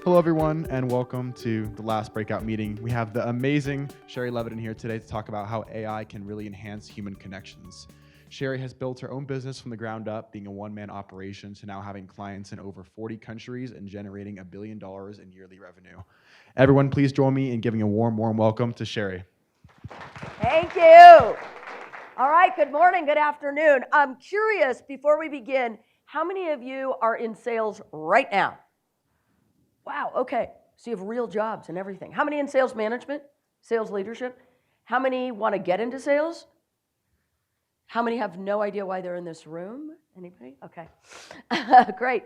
Hello, everyone, and welcome to the last breakout meeting. We have the amazing Shari Levitin here today to talk about how AI can really enhance human connections. Shari has built her own business from the ground up, being a one-man operation, to now having clients in over 40 countries and generating $1 billion in yearly revenue. Everyone, please join me in giving a warm welcome to Shari. Thank you. All right, good morning, good afternoon. I'm curious, before we begin, how many of you are in sales right now? Wow, okay, so you have real jobs and everything. How many in sales management, sales leadership? How many want to get into sales? How many have no idea why they're in this room? Anybody? Okay, great.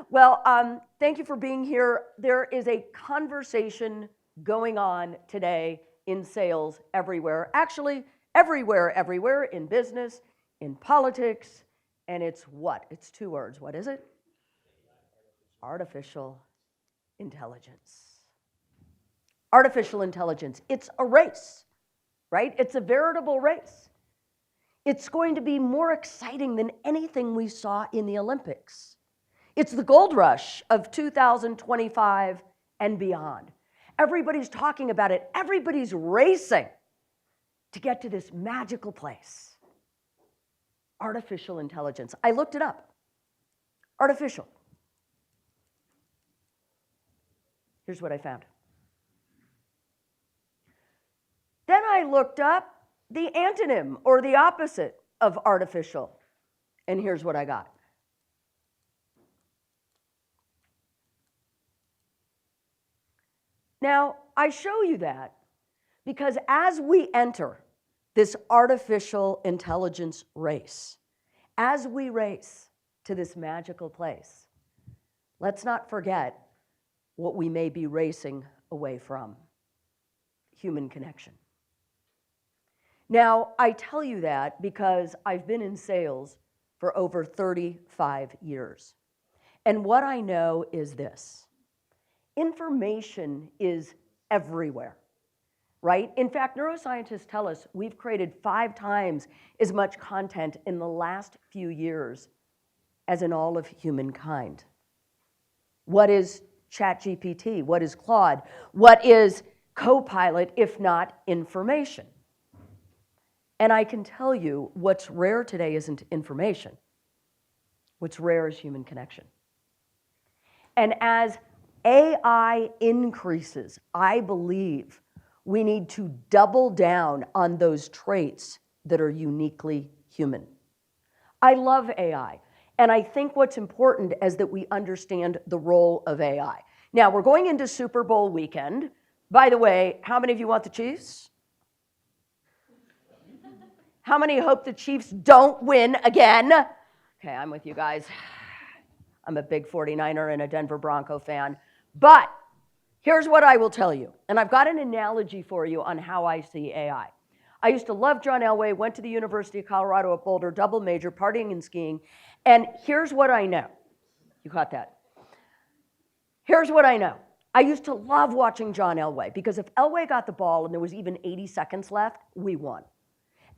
Well, thank you for being here. There is a conversation going on today in sales everywhere. Actually, everywhere in business, in politics, and it's what? It's two words. What is it? Artificial intelligence. Artificial intelligence. It's a race, right? It's a veritable race. It's going to be more exciting than anything we saw in the Olympics. It's the gold rush of 2025 and beyond. Everybody's talking about it. Everybody's racing to get to this magical place. Artificial intelligence. I looked it up. Artificial. Here's what I found. Then I looked up the antonym or the opposite of artificial, and here's what I got. Now, I show you that because as we enter this artificial intelligence race, as we race to this magical place, let's not forget what we may be racing away from: human connection. Now, I tell you that because I've been in sales for over 35 years. And what I know is this: information is everywhere, right? In fact, neuroscientists tell us we've created 5 times as much content in the last few years as in all of humankind. What is ChatGPT? What is Claude? What is Copilot if not information? And I can tell you what's rare today isn't information. What's rare is human connection. And as AI increases, I believe we need to double down on those traits that are uniquely human. I love AI. And I think what's important is that we understand the role of AI. Now, we're going into Super Bowl weekend. By the way, how many of you want the Chiefs? How many hope the Chiefs don't win again? Okay, I'm with you guys. I'm a big 49er and a Denver Bronco fan. But here's what I will tell you. And I've got an analogy for you on how I see AI. I used to love John Elway, went to the University of Colorado at Boulder, double major, partying and skiing. And here's what I know. You caught that? Here's what I know. I used to love watching John Elway because if Elway got the ball and there was even 80 seconds left, we won.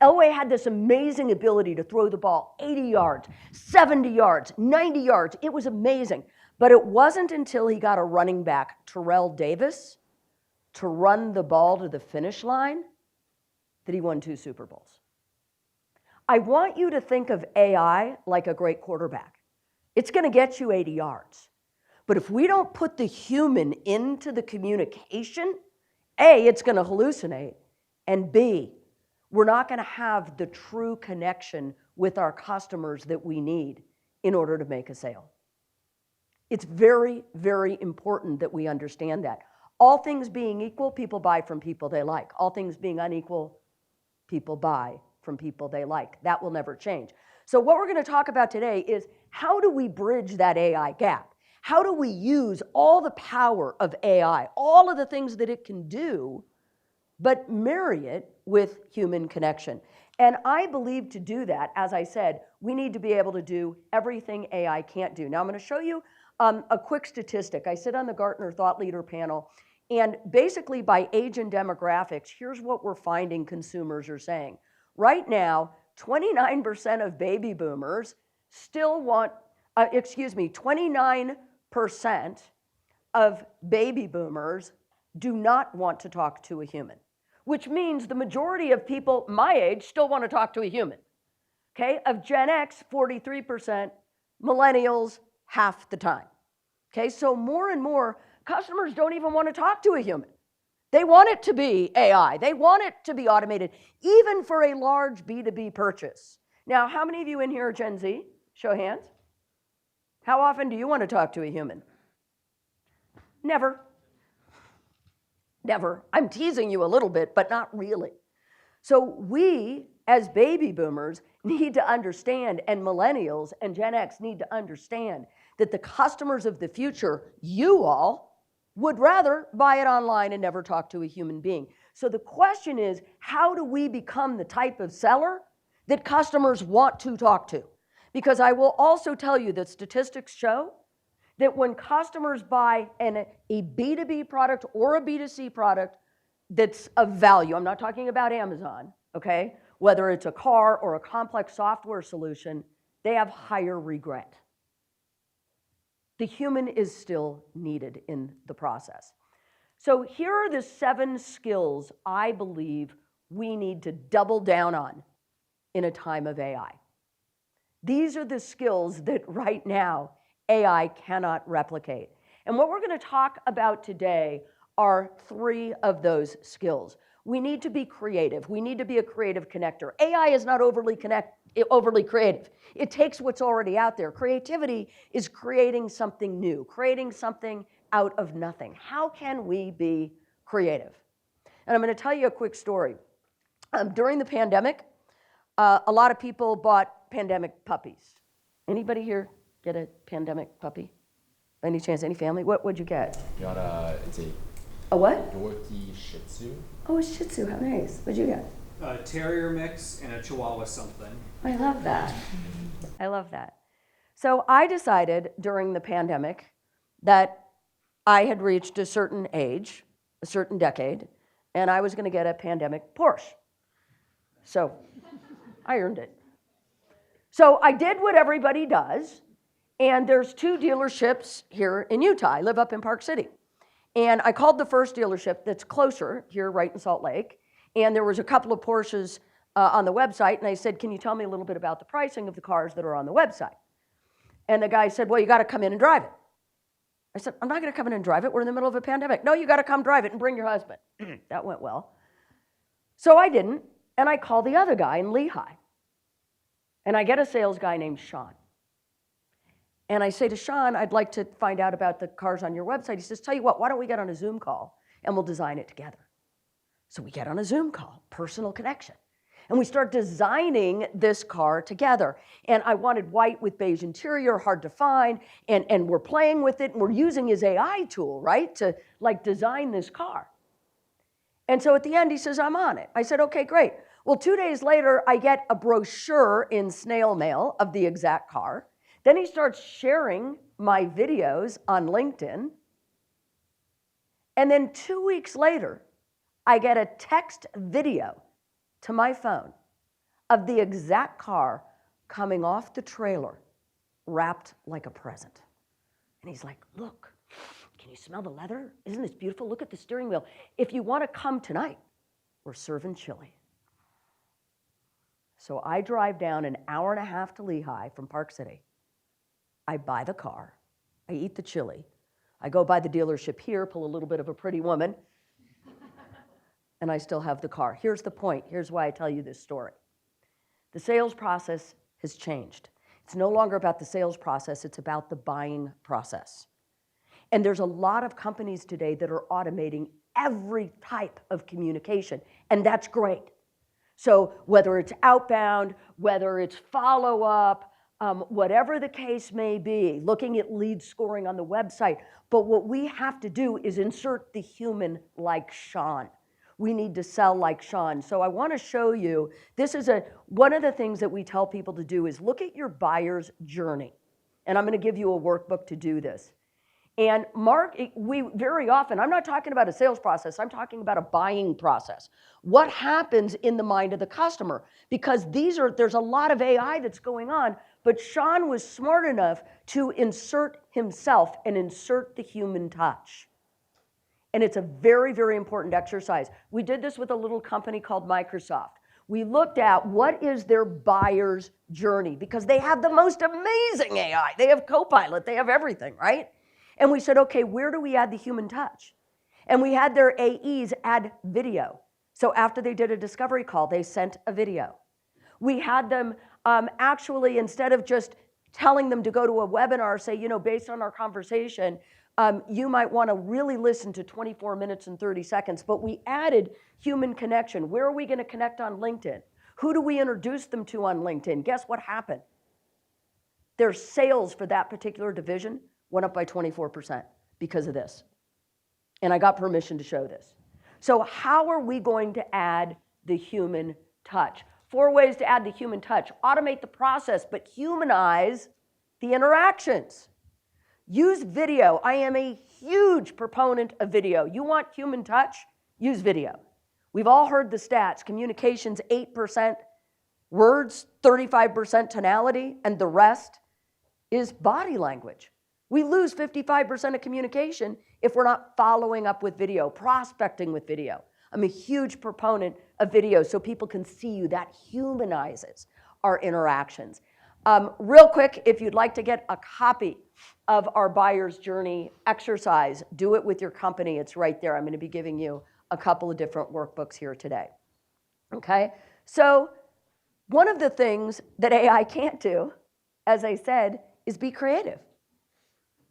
Elway had this amazing ability to throw the ball 80 yards, 70 yards, 90 yards. It was amazing. But it wasn't until he got a running back, Terrell Davis, to run the ball to the finish line that he won 2 Super Bowls. I want you to think of AI like a great quarterback. It's going to get you 80 yards. But if we don't put the human into the communication, A, it's going to hallucinate, and B, we're not going to have the true connection with our customers that we need in order to make a sale. It's very, very important that we understand that. All things being equal, people buy from people they like. All things being unequal, people buy from people they like. That will never change. So what we're going to talk about today is how do we bridge that AI gap? How do we use all the power of AI, all of the things that it can do, but marry it with human connection? And I believe to do that, as I said, we need to be able to do everything AI can't do. Now I'm going to show you a quick statistic. I sit on the Gartner Thought Leader panel, and basically by age and demographics, here's what we're finding consumers are saying. Right now, 29% of baby boomers still want, 29% of baby boomers do not want to talk to a human, which means the majority of people my age still want to talk to a human. Okay, of Gen X, 43%, millennials, half the time. Okay, so more and more customers don't even want to talk to a human. They want it to be AI. They want it to be automated, even for a large B2B purchase. Now, how many of you in here are Gen Z? Show of hands. How often do you want to talk to a human? Never. Never. I'm teasing you a little bit, but not really. So we, as baby boomers, need to understand, and millennials and Gen X need to understand that the customers of the future, you all, would rather buy it online and never talk to a human being. So the question is, how do we become the type of seller that customers want to talk to? Because I will also tell you that statistics show that when customers buy a B2B product or a B2C product that's of value, I'm not talking about Amazon, okay? Whether it's a car or a complex software solution, they have higher regret. The human is still needed in the process. So here are the 7 skills I believe we need to double down on in a time of AI. These are the skills that right now AI cannot replicate. And what we're going to talk about today are 3 of those skills. We need to be creative. We need to be a creative connector. AI is not overly creative. It takes what's already out there. Creativity is creating something new, creating something out of nothing. How can we be creative? And I'm going to tell you a quick story. During the pandemic, a lot of people bought pandemic puppies. Anybody here get a pandemic puppy? By any chance, any family? What'd you get? Got it's A what? Yorkie Shih Tzu. Oh, a Shih Tzu. How nice. What'd you get? A terrier mix and a Chihuahua something. I love that. I love that. So I decided during the pandemic that I had reached a certain age, a certain decade, and I was going to get a pandemic Porsche. So I earned it. So I did what everybody does, and there's 2 dealerships here in Utah. I live up in Park City. And I called the first dealership that's closer here, right in Salt Lake, and there was a couple of Porsches on the website, and I said, can you tell me a little bit about the pricing of the cars that are on the website? And the guy said, well, you got to come in and drive it. I said, I'm not going to come in and drive it. We're in the middle of a pandemic. No, you got to come drive it and bring your husband. That went well. So I didn't, and I called the other guy in Lehigh. And I get a sales guy named Sean. And I say to Sean, I'd like to find out about the cars on your website. He says, tell you what, why don't we get on a Zoom call and we'll design it together. So we get on a Zoom call, personal connection. And we start designing this car together. And I wanted white with beige interior, hard to find, and we're playing with it, and we're using his AI tool, right, to like design this car. And so at the end, he says, I'm on it. I said, okay, great. Well, 2 days later, I get a brochure in snail mail of the exact car. Then he starts sharing my videos on LinkedIn. And then 2 weeks later, I get a text video to my phone of the exact car coming off the trailer, wrapped like a present. And he's like, look, can you smell the leather? Isn't this beautiful? Look at the steering wheel. If you want to come tonight, we're serving chili. So I drive down an hour and a half to Lehigh from Park City. I buy the car. I eat the chili. I go by the dealership here, pull a little bit of a pretty woman, and I still have the car. Here's the point. Here's why I tell you this story. The sales process has changed. It's no longer about the sales process. It's about the buying process. And there's a lot of companies today that are automating every type of communication, and that's great. So whether it's outbound, whether it's follow-up, whatever the case may be, looking at lead scoring on the website. But what we have to do is insert the human like Sean. We need to sell like Sean. So I want to show you, this is one of the things that we tell people to do is look at your buyer's journey. And I'm going to give you a workbook to do this. And Mark, we very often, I'm not talking about a sales process, I'm talking about a buying process. What happens in the mind of the customer? Because there's a lot of AI that's going on, But Sean was smart enough to insert himself and insert the human touch. And it's a very, very important exercise. We did this with a little company called Microsoft. We looked at what is their buyer's journey, because they have the most amazing AI. They have Copilot, they have everything, right? And we said, okay, where do we add the human touch? And we had their AEs add video. So after they did a discovery call, they sent a video. We had them actually, instead of just telling them to go to a webinar, say, based on our conversation, you might want to really listen to 24 minutes and 30 seconds, but we added human connection. Where are we going to connect on LinkedIn? Who do we introduce them to on LinkedIn? Guess what happened? Their sales for that particular division went up by 24% because of this. And I got permission to show this. So how are we going to add the human touch? 4 ways to add the human touch. Automate the process, but humanize the interactions. Use video. I am a huge proponent of video. You want human touch? Use video. We've all heard the stats. Communications, 8% words, 35% tonality, and the rest is body language. We lose 55% of communication if we're not following up with video, prospecting with video. I'm a huge proponent of video so people can see you. That humanizes our interactions. Real quick, if you'd like to get a copy of our buyer's journey exercise, do it with your company. It's right there. I'm going to be giving you a couple of different workbooks here today. Okay? So one of the things that AI can't do, as I said, is be creative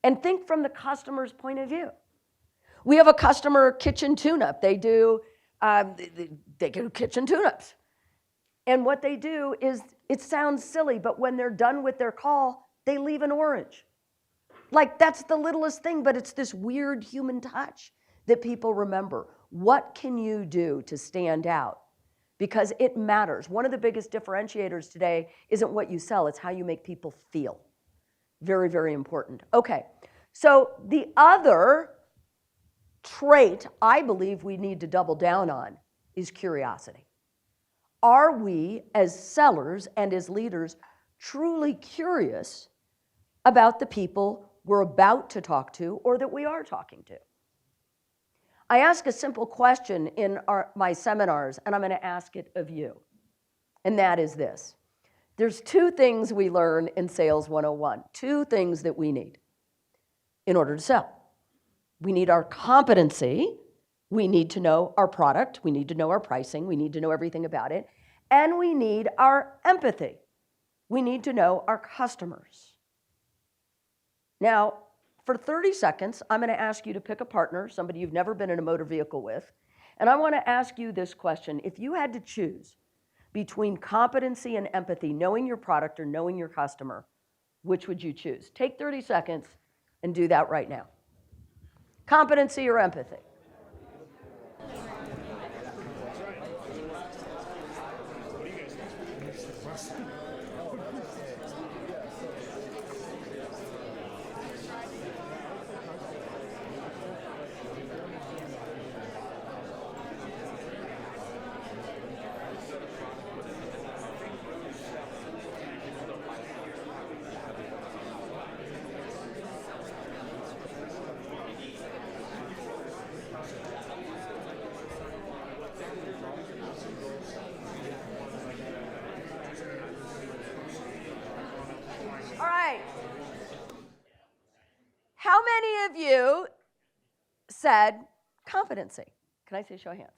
and think from the customer's point of view. We have a customer kitchen tune-up. They do kitchen tune-ups. And what they do is, it sounds silly, but when they're done with their call, they leave an orange. Like, that's the littlest thing, but it's this weird human touch that people remember. What can you do to stand out? Because it matters. One of the biggest differentiators today isn't what you sell, it's how you make people feel. Very, very important. Okay, so the other trait I believe we need to double down on is curiosity. Are we, as sellers and as leaders, truly curious about the people we're about to talk to or that we are talking to? I ask a simple question in my seminars, and I'm going to ask it of you, and that is this. There's 2 things we learn in Sales 101, 2 things that we need in order to sell. We need our competency. We need to know our product. We need to know our pricing. We need to know everything about it. And we need our empathy. We need to know our customers. Now, for 30 seconds, I'm going to ask you to pick a partner, somebody you've never been in a motor vehicle with, and I want to ask you this question. If you had to choose between competency and empathy, knowing your product or knowing your customer, which would you choose? Take 30 seconds and do that right now. Competency or empathy? How many of you said competency? Can I see a show of hands?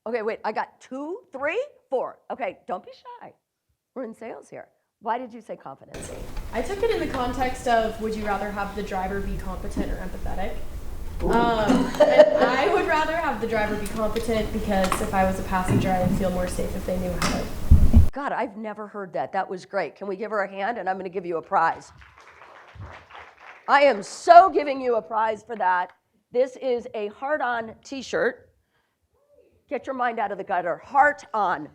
Okay, wait, I got 2, 3, 4. Okay, don't be shy. We're in sales here. Why did you say competency? I took it in the context of, would you rather have the driver be competent or empathetic? And I would rather have the driver be competent because if I was a passenger, I'd feel more safe if they knew how to. God, I've never heard that. That was great. Can we give her a hand? And I'm going to give you a prize. I am so giving you a prize for that. This is a heart-on t-shirt. Get your mind out of the gutter. Heart-on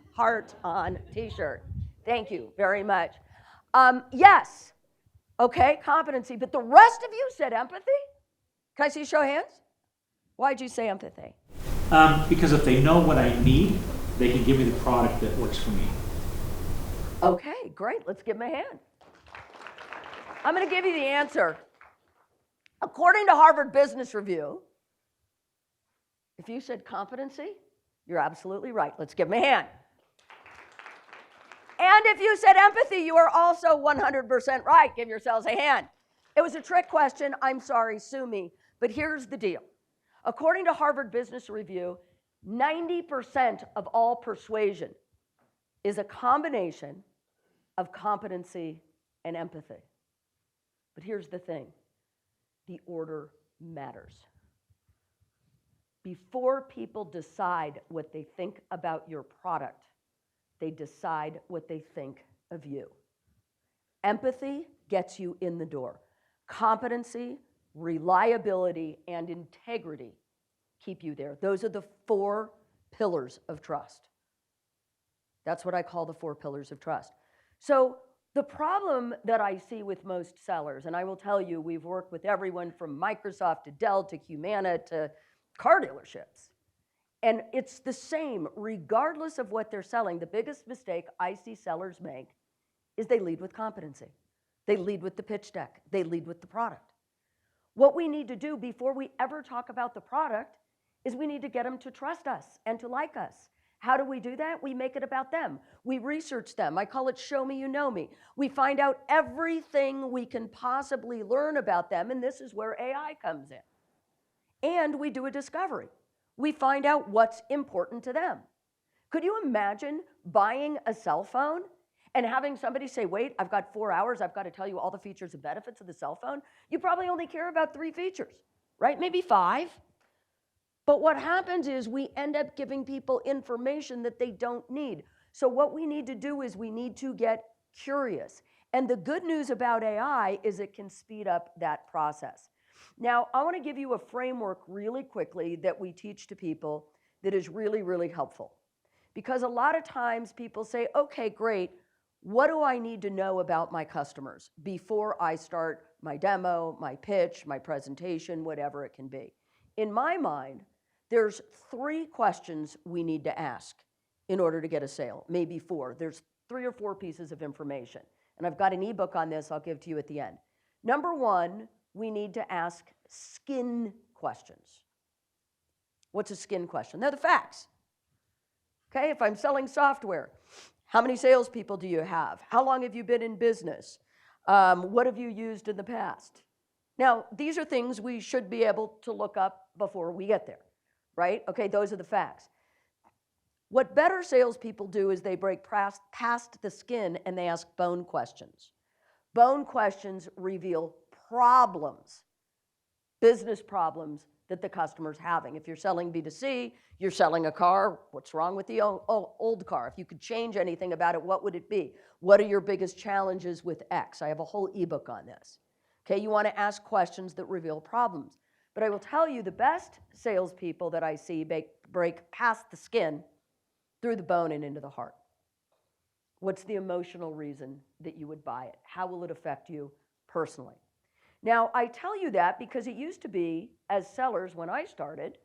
t-shirt. Thank you very much. Yes. Okay, competency. But the rest of you said empathy? Can I see a show of hands? Why'd you say empathy? Because if they know what I need, they can give me the product that works for me. Okay, Great, let's give them a hand. I'm going to give you the answer. According to Harvard Business Review, if you said competency, you're absolutely right. Let's give them a hand. And if you said empathy, you are also 100% right. Give yourselves a hand. It was a trick question. I'm sorry, sue me. But here's the deal. According to Harvard Business Review, 90% of all persuasion is a combination of competency and empathy. But here's the thing. The order matters. Before people decide what they think about your product, they decide what they think of you. Empathy gets you in the door. Competency, reliability, and integrity keep you there. Those are the 4 pillars of trust. That's what I call the 4 pillars of trust. So the problem that I see with most sellers, and I will tell you, we've worked with everyone from Microsoft to Dell to Humana to car dealerships. And it's the same, regardless of what they're selling. The biggest mistake I see sellers make is they lead with competency. They lead with the pitch deck. They lead with the product. What we need to do before we ever talk about the product is we need to get them to trust us and to like us. How do we do that? We make it about them. We research them. I call it show me you know me. We find out everything we can possibly learn about them, and this is where AI comes in. And we do a discovery. We find out what's important to them. Could you imagine buying a cell phone and having somebody say, wait, I've got 4 hours, I've got to tell you all the features and benefits of the cell phone? You probably only care about 3 features, right? Maybe 5. But what happens is we end up giving people information that they don't need. So what we need to do is we need to get curious. And the good news about AI is it can speed up that process. Now, I want to give you a framework really quickly that we teach to people that is really, really helpful. Because a lot of times people say, okay, great, what do I need to know about my customers before I start my demo, my pitch, my presentation, whatever it can be? In my mind, there's 3 questions we need to ask in order to get a sale, maybe 4. There's 3 or 4 pieces of information. And I've got an ebook on this I'll give to you at the end. Number 1, we need to ask skin questions. What's a skin question? They're the facts. Okay, if I'm selling software, how many salespeople do you have? How long have you been in business? What have you used in the past? Now, these are things we should be able to look up before we get there, right? Okay, those are the facts. What better salespeople do is they break past the skin and they ask bone questions. Bone questions reveal problems, business problems that the customer's having. If you're selling B2C, you're selling a car, what's wrong with the old car? If you could change anything about it, what would it be? What are your biggest challenges with X? I have a whole ebook on this. Okay, you want to ask questions that reveal problems. But I will tell you, the best salespeople that I see break past the skin, through the bone and into the heart. What's the emotional reason that you would buy it? How will it affect you personally? Now, I tell you that because it used to be, as sellers when I started,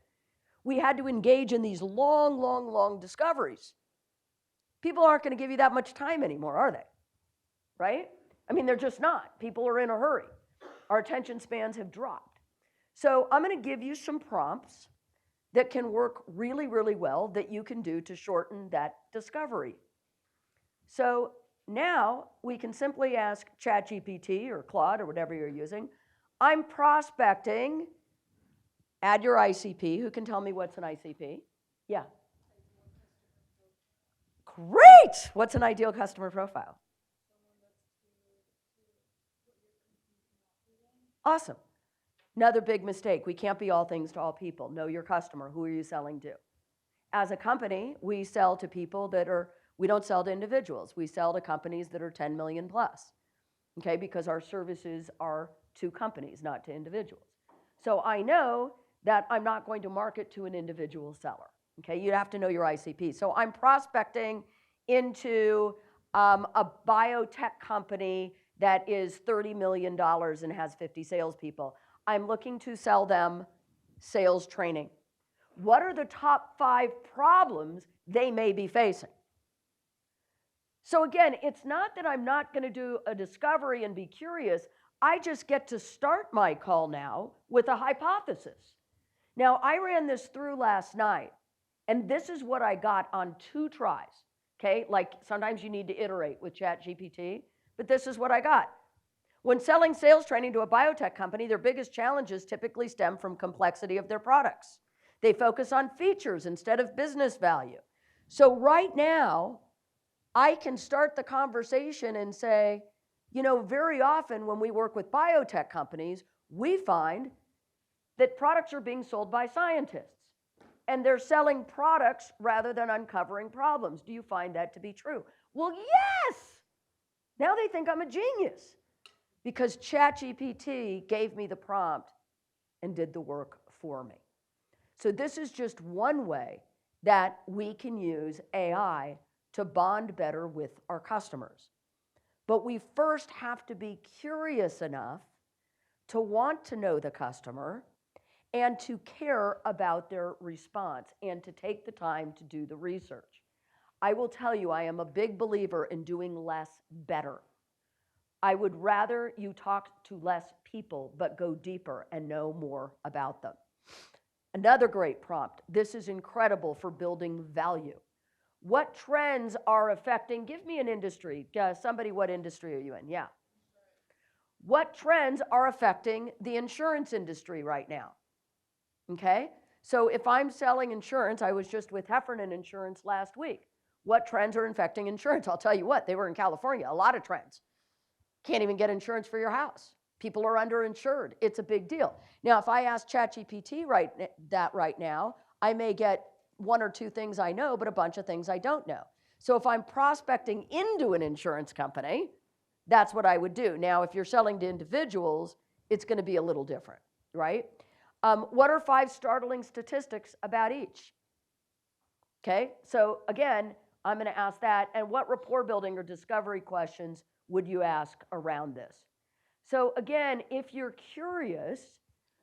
we had to engage in these long discoveries. People aren't going to give you that much time anymore, are they? Right? I mean, they're just not. People are in a hurry. Our attention spans have dropped. So I'm going to give you some prompts that can work really, really well that you can do to shorten that discovery. So now we can simply ask ChatGPT or Claude or whatever you're using, I'm prospecting, add your ICP. Who can tell me what's an ICP? Yeah. Great! What's an ideal customer profile? Awesome. Another big mistake, we can't be all things to all people. Know your customer. Who are you selling to? As a company, we sell to people we don't sell to individuals. We sell to companies that are 10 million plus, okay, because our services are to companies, not to individuals. So I know that I'm not going to market to an individual seller, okay? You have to know your ICP. So I'm prospecting into a biotech company that is $30 million and has 50 salespeople. I'm looking to sell them sales training. What are the top 5 problems they may be facing? So again, it's not that I'm not going to do a discovery and be curious. I just get to start my call now with a hypothesis. Now, I ran this through last night, and this is what I got on 2 tries, okay? Like sometimes you need to iterate with ChatGPT, but this is what I got. When selling sales training to a biotech company, their biggest challenges typically stem from complexity of their products. They focus on features instead of business value. So right now, I can start the conversation and say, you know, very often when we work with biotech companies, we find that products are being sold by scientists and they're selling products rather than uncovering problems. Do you find that to be true? Well, yes! Now they think I'm a genius because ChatGPT gave me the prompt and did the work for me. So this is just one way that we can use AI to bond better with our customers. But we first have to be curious enough to want to know the customer and to care about their response and to take the time to do the research. I will tell you, I am a big believer in doing less better. I would rather you talk to less people, but go deeper and know more about them. Another great prompt. This is incredible for building value. What trends are affecting, give me an industry. Somebody, what industry are you in? Yeah. What trends are affecting the insurance industry right now? Okay? So if I'm selling insurance, I was just with Heffernan Insurance last week. What trends are affecting insurance? I'll tell you what, they were in California, a lot of trends. Can't even get insurance for your house. People are underinsured. It's a big deal. Now, if I ask ChatGPT right now, I may get 1 or 2 things I know, but a bunch of things I don't know. So if I'm prospecting into an insurance company, that's what I would do. Now, if you're selling to individuals, it's going to be a little different, right? What are 5 startling statistics about each? Okay, so again, I'm going to ask that. And what rapport building or discovery questions would you ask around this? So again, if you're curious,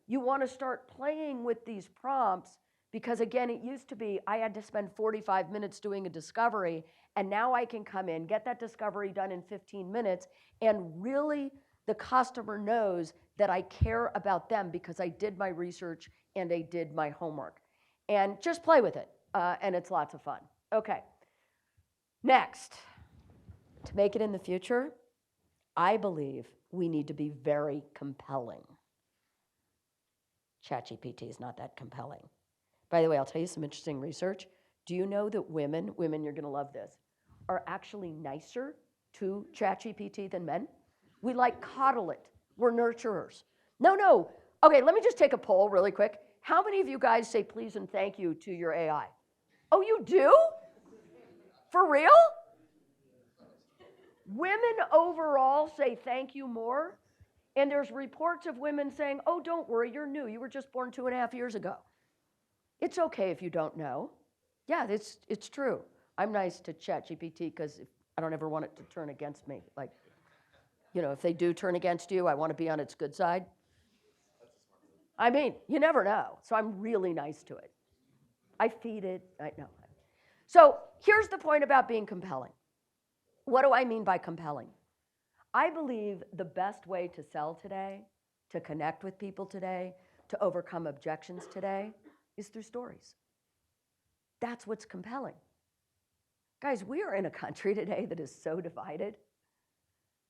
you want to start playing with these prompts because again, it used to be I had to spend 45 minutes doing a discovery, and now I can come in, get that discovery done in 15 minutes, and really the customer knows that I care about them because I did my research and I did my homework. And just play with it, and it's lots of fun. Okay, next, to make it in the future, I believe we need to be very compelling. ChatGPT is not that compelling. By the way, I'll tell you some interesting research. Do you know that women, you're going to love this, are actually nicer to ChatGPT than men? We like coddle it. We're nurturers. No. Okay, let me just take a poll really quick. How many of you guys say please and thank you to your AI? Oh, you do? For real? Women overall say thank you more. And there's reports of women saying, oh, don't worry, you're new. You were just born 2.5 years ago. It's okay if you don't know. Yeah, it's true. I'm nice to ChatGPT because I don't ever want it to turn against me. Like, you know, if they do turn against you, I want to be on its good side. I mean, you never know. So I'm really nice to it. I feed it. I know. So here's the point about being compelling. What do I mean by compelling? I believe the best way to sell today, to connect with people today, to overcome objections today, is through stories. That's what's compelling. Guys, we are in a country today that is so divided.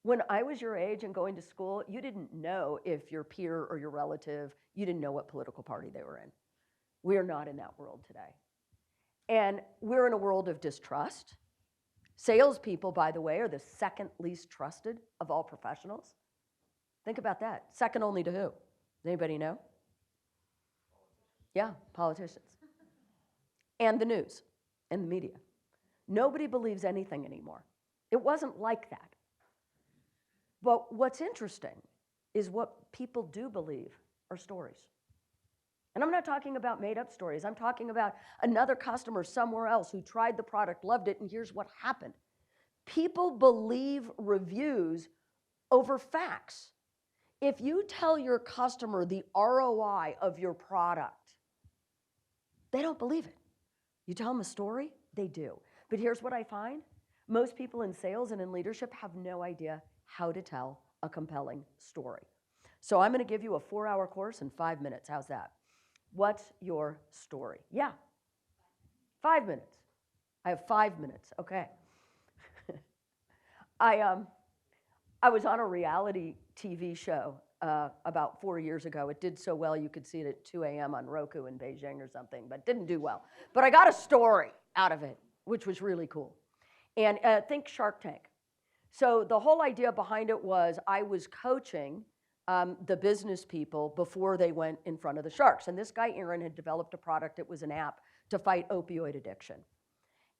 When I was your age and going to school, you didn't know if your peer or your relative, you didn't know what political party they were in. We are not in that world today. And we're in a world of distrust. Salespeople, by the way, are the second least trusted of all professionals. Think about that. Second only to who? Does anybody know? Yeah, politicians. And the news and the media. Nobody believes anything anymore. It wasn't like that. But what's interesting is what people do believe are stories. And I'm not talking about made-up stories. I'm talking about another customer somewhere else who tried the product, loved it, and here's what happened. People believe reviews over facts. If you tell your customer the ROI of your product, they don't believe it. You tell them a story, they do. But here's what I find. Most people in sales and in leadership have no idea how to tell a compelling story. So I'm going to give you a 4-hour course in 5 minutes. How's that? What's your story? Yeah. 5 minutes. I have 5 minutes. Okay. I was on a reality TV show about 4 years ago. It did so well you could see it at 2 a.m. on Roku in Beijing or something, but didn't do well. But I got a story out of it, which was really cool. And think Shark Tank. So the whole idea behind it was I was coaching the business people before they went in front of the sharks. And this guy, Aaron, had developed a product. It was an app to fight opioid addiction.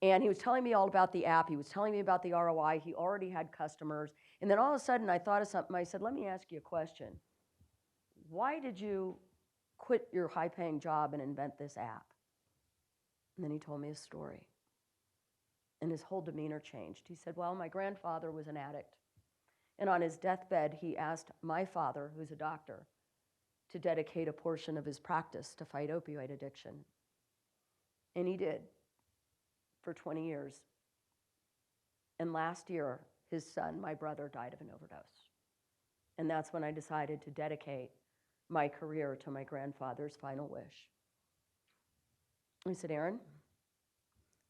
And he was telling me all about the app. He was telling me about the ROI. He already had customers. And then all of a sudden, I thought of something. I said, let me ask you a question. Why did you quit your high-paying job and invent this app? And then he told me a story. And his whole demeanor changed. He said, well, my grandfather was an addict. And on his deathbed, he asked my father, who's a doctor, to dedicate a portion of his practice to fight opioid addiction. And he did. For 20 years. And last year, his son, my brother, died of an overdose. And that's when I decided to dedicate my career to my grandfather's final wish. I said, Aaron,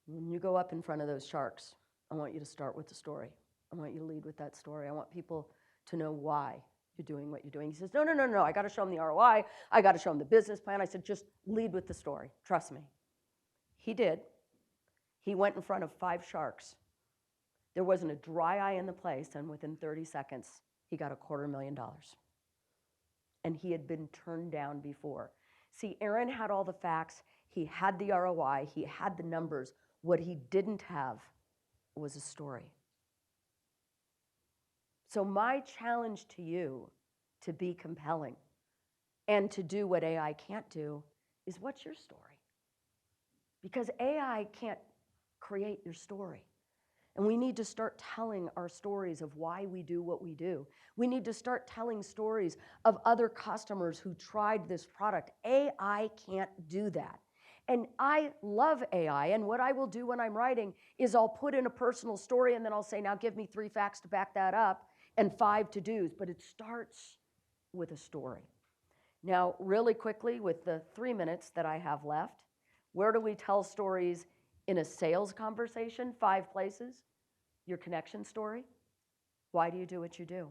when you go up in front of those sharks, I want you to start with the story. I want you to lead with that story. I want people to know why you're doing what you're doing. He says, no, I got to show them the ROI. I got to show them the business plan. I said, just lead with the story. Trust me. He did. He went in front of 5 sharks. There wasn't a dry eye in the place, and within 30 seconds, he got $250,000. And he had been turned down before. See, Aaron had all the facts. He had the ROI. He had the numbers. What he didn't have was a story. So my challenge to you to be compelling and to do what AI can't do is, what's your story? Because AI can't create your story. And we need to start telling our stories of why we do what we do. We need to start telling stories of other customers who tried this product. AI can't do that. And I love AI, and what I will do when I'm writing is I'll put in a personal story, and then I'll say, now give me 3 facts to back that up and 5 to-dos, but it starts with a story. Now, really quickly, with the 3 minutes that I have left, where do we tell stories in a sales conversation? 5 places. Your connection story. Why do you do what you do?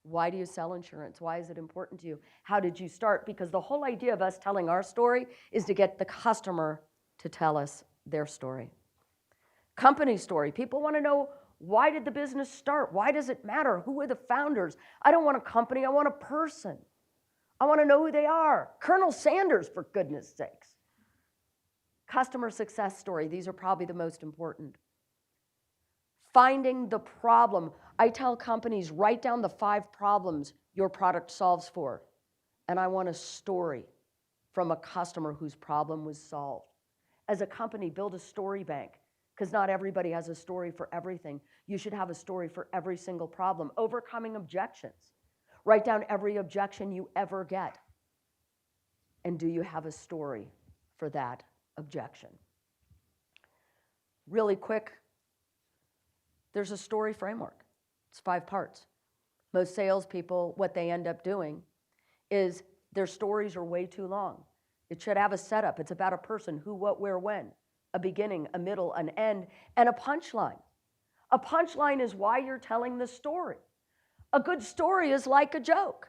Why do you sell insurance? Why is it important to you? How did you start? Because the whole idea of us telling our story is to get the customer to tell us their story. Company story. People want to know, why did the business start? Why does it matter? Who are the founders? I don't want a company, I want a person. I want to know who they are. Colonel Sanders, for goodness sakes. Customer success story. These are probably the most important. Finding the problem. I tell companies, write down the 5 problems your product solves for. And I want a story from a customer whose problem was solved. As a company, build a story bank, because not everybody has a story for everything. You should have a story for every single problem. Overcoming objections. Write down every objection you ever get. And do you have a story for that objection? Really quick, there's a story framework. It's 5 parts. Most salespeople, what they end up doing is their stories are way too long. It should have a setup. It's about a person, who, what, where, when. A beginning, a middle, an end, and a punchline. A punchline is why you're telling the story. A good story is like a joke.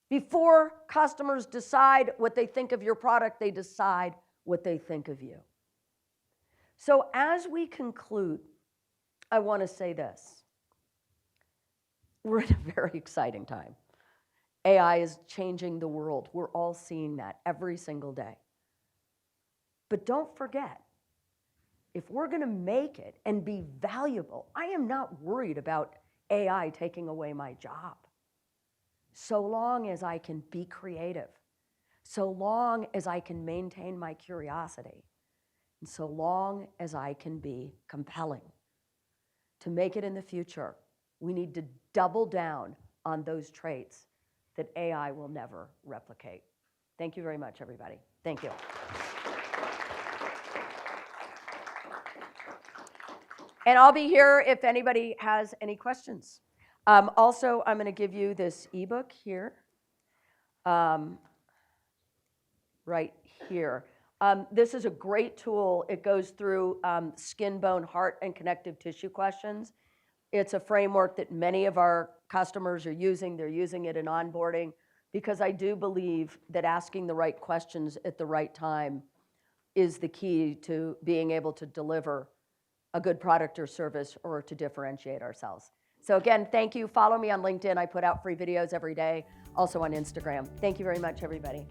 Before customers decide what they think of your product, they decide what they think of you. So as we conclude, I want to say this. We're in a very exciting time. AI is changing the world. We're all seeing that every single day. But don't forget, if we're going to make it and be valuable, I am not worried about AI taking away my job. So long as I can be creative, so long as I can maintain my curiosity, and so long as I can be compelling. To make it in the future, we need to double down on those traits that AI will never replicate. Thank you very much, everybody. Thank you. And I'll be here if anybody has any questions. Also, I'm going to give you this ebook here, right here. This is a great tool. It goes through skin, bone, heart, and connective tissue questions. It's a framework that many of our customers are using. They're using it in onboarding because I do believe that asking the right questions at the right time is the key to being able to deliver a good product or service or to differentiate ourselves. So again, thank you. Follow me on LinkedIn. I put out free videos every day, also on Instagram. Thank you very much, everybody.